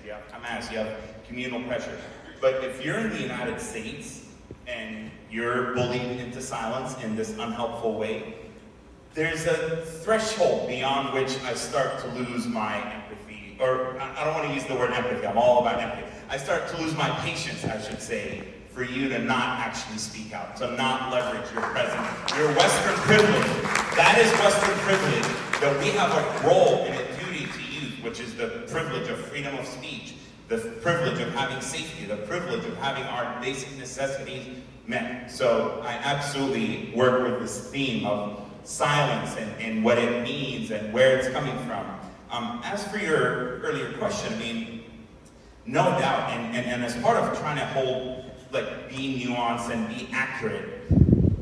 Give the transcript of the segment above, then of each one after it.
you have Hamas, you have communal pressures. But if you're in the United States and you're bullied into silence in this unhelpful way, there's a threshold beyond which I start to lose my empathy, or I don't want to use the word empathy, I'm all about empathy. I start to lose my patience, I should say, for you to not actually speak out, to not leverage your presence, your Western privilege. That is Western privilege that we have a role and a duty to use, which is the privilege of freedom of speech, the privilege of having safety, the privilege of having our basic necessities met. So I absolutely work with this theme of silence and what it means and where it's coming from. As for your earlier question, I mean, no doubt, and as part of trying to hold, like, be nuanced and be accurate,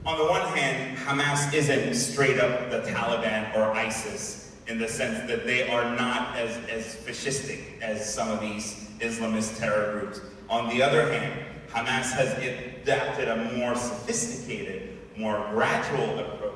on the one hand, Hamas isn't straight up the Taliban or ISIS in the sense that they are not as fascistic as some of these Islamist terror groups. On the other hand, Hamas has adapted a more sophisticated, more gradual approach,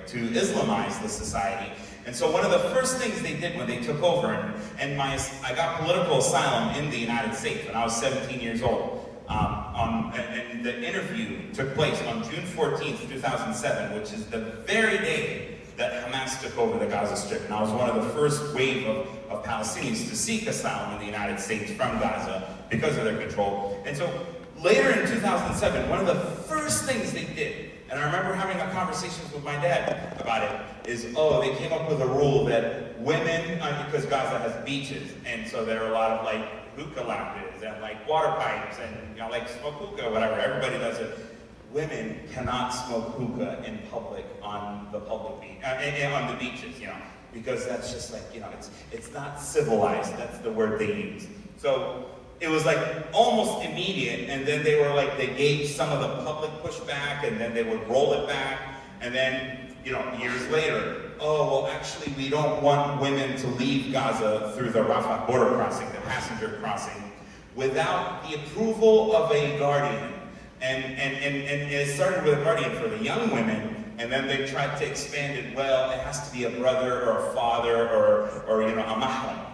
to Islamize the society. And so one of the first things they did when they took over, I got political asylum in the United States when I was 17 years old. And the interview took place on June 14th, 2007, which is the very day that Hamas took over the Gaza Strip. And I was one of the first wave of Palestinians to seek asylum in the United States from Gaza because of their control. And so later in 2007, one of the first things they did, and I remember having a conversation with my dad about it, is, they came up with a rule that women, because Gaza has beaches, and so there are a lot of, like, hookah lounges and, like, water pipes and, like, smoke hookah, whatever, everybody does it. Women cannot smoke hookah in public on the public beach, on the beaches, because that's just like, it's not civilized, that's the word they use. So it was like almost immediate, and then they were like, they gauged some of the public pushback, and then they would roll it back, and then, years later, actually we don't want women to leave Gaza through the Rafah border crossing, the passenger crossing, without the approval of a guardian. And it started with a guardian for the young women, and then they tried to expand it, it has to be a brother or a father or a mahram.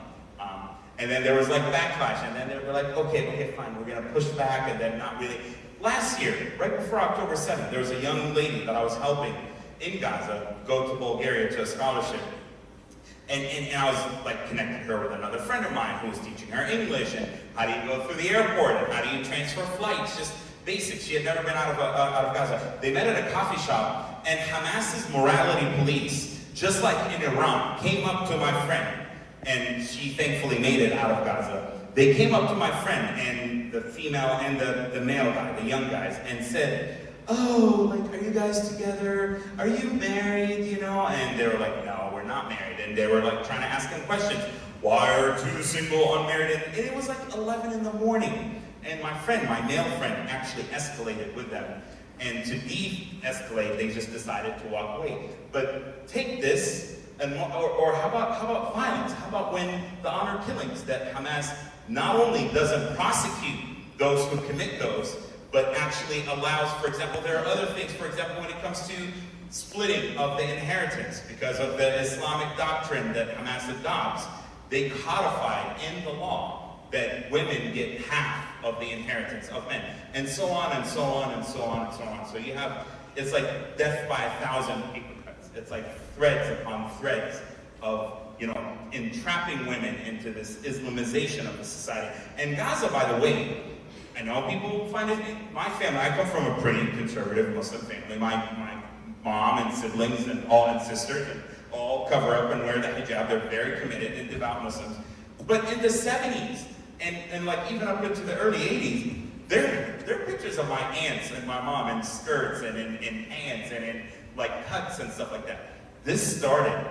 And then there was like backlash, and then they were like, okay, fine, we're gonna push back, and then not really. Last year, right before October 7th, there was a young lady that I was helping in Gaza go to Bulgaria to a scholarship. And I was like connecting her with another friend of mine who was teaching her English, and how do you go through the airport, and how do you transfer flights, just basics. She had never been out of Gaza. They met at a coffee shop, and Hamas's morality police, just like in Iran, came up to my friend, and she thankfully made it out of Gaza. They came up to my friend, and the female and the male guy, the young guys, and said, are you guys together? Are you married, And they were like, no, we're not married. And they were like trying to ask him questions. Why are two single, unmarried? And it was like 11 in the morning. And my male friend, actually escalated with them. And to de-escalate, they just decided to walk away. But take this, or how about violence? How about when the honor killings that Hamas not only doesn't prosecute those who commit those, but actually allows, for example, there are other things, for example, when it comes to splitting of the inheritance, because of the Islamic doctrine that Hamas adopts, they codified in the law that women get half of the inheritance of men, and so on and so on and so on and so on. So you have, it's like death by 1,000 paper cuts. It's like threads upon threads of, entrapping women into this Islamization of the society. And Gaza, by the way, I know people find it, my family, I come from a pretty conservative Muslim family. My mom and siblings and sisters and all cover up and wear the hijab. They're very committed and devout Muslims. But in the 70s, and like even up into the early 80s, there are pictures of my aunts and my mom in skirts and in pants and in like cuts and stuff like that. This started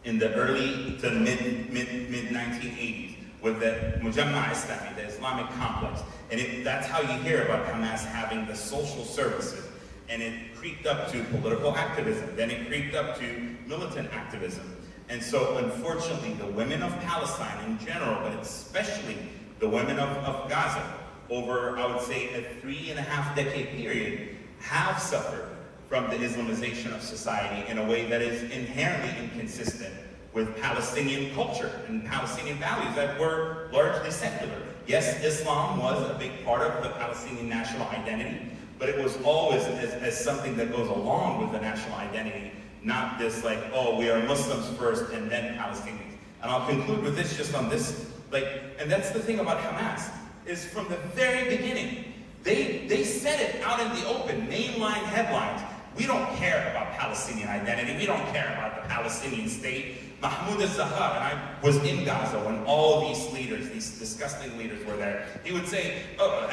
in the early to mid 1980s with the Mujamma Islami, the Islamic complex. And that's how you hear about Hamas having the social services. And it creeped up to political activism. Then it creeped up to militant activism. And so, unfortunately, the women of Palestine in general, but especially the women of Gaza, over, I would say, a 3.5-decade period, have suffered from the Islamization of society in a way that is inherently inconsistent with Palestinian culture and Palestinian values that were largely secular. Yes, Islam was a big part of the Palestinian national identity, but it was always as something that goes along with the national identity, not this like, oh, we are Muslims first and then Palestinians. And I'll conclude with this, just on this, and that's the thing about Hamas, is from the very beginning, they said it out in the open, mainline headlines. We don't care about Palestinian identity. We don't care about the Palestinian state. Mahmoud al-Zahar, and I was in Gaza when all these leaders, these disgusting leaders were there. He would say, oh,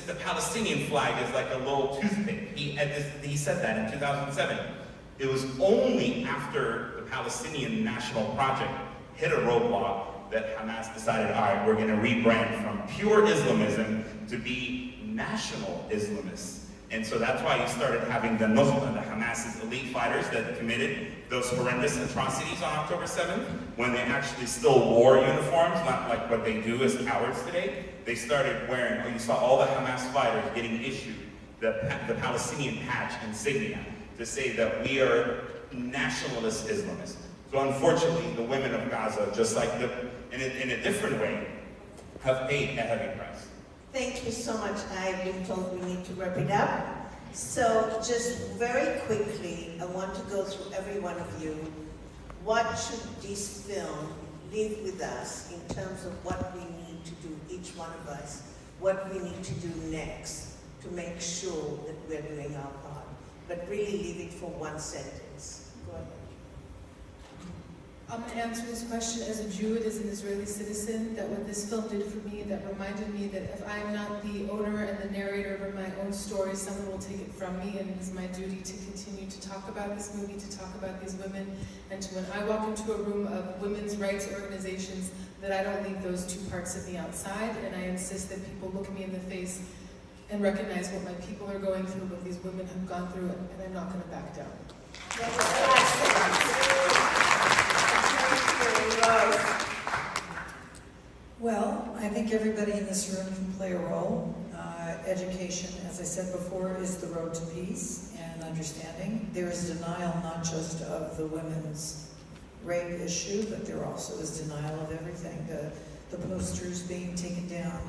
the Palestinian flag is like a little toothpick. He said that in 2007. It was only after the Palestinian National Project hit a roadblock that Hamas decided, all right, we're going to rebrand from pure Islamism to be national Islamists. And so that's why you started having the Nukhba, the Hamas's elite fighters that committed those horrendous atrocities on October 7th, when they actually still wore uniforms, not like what they do as cowards today. They started wearing, you saw all the Hamas fighters getting issued the Palestinian patch insignia to say that we are nationalist Islamists. So unfortunately, the women of Gaza, just like in a different way, have paid a heavy price. Thank you so much. I've been told we need to wrap it up. So just very quickly, I want to go through every one of you. What should this film leave with us in terms of what we need to do, each one of us, what we need to do next to make sure that we're doing our part? But really leave it for one sentence. Go ahead. I'm going to answer this question as a Jew and as an Israeli citizen, that what this film did for me, that reminded me that if I am not the owner and the narrator of my own story, someone will take it from me, and it is my duty to continue to talk about this movie, to talk about these women, and to, when I walk into a room of women's rights organizations, that I don't leave those two parts of me outside, and I insist that people look me in the face and recognize what my people are going through, what these women have gone through, and I'm not going to back down. Well, I think everybody in this room can play a role. Education, as I said before, is the road to peace and understanding. There is denial not just of the women's rape issue, but there also is denial of everything. The posters being taken down,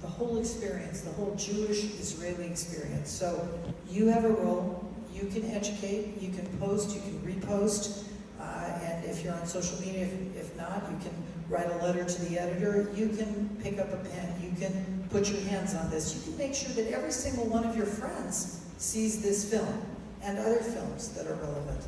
the whole experience, the whole Jewish-Israeli experience. So you have a role. You can educate, you can post, you can repost, and if you're on social media, if not, you can write a letter to the editor, you can pick up a pen, you can put your hands on this, you can make sure that every single one of your friends sees this film and other films that are relevant.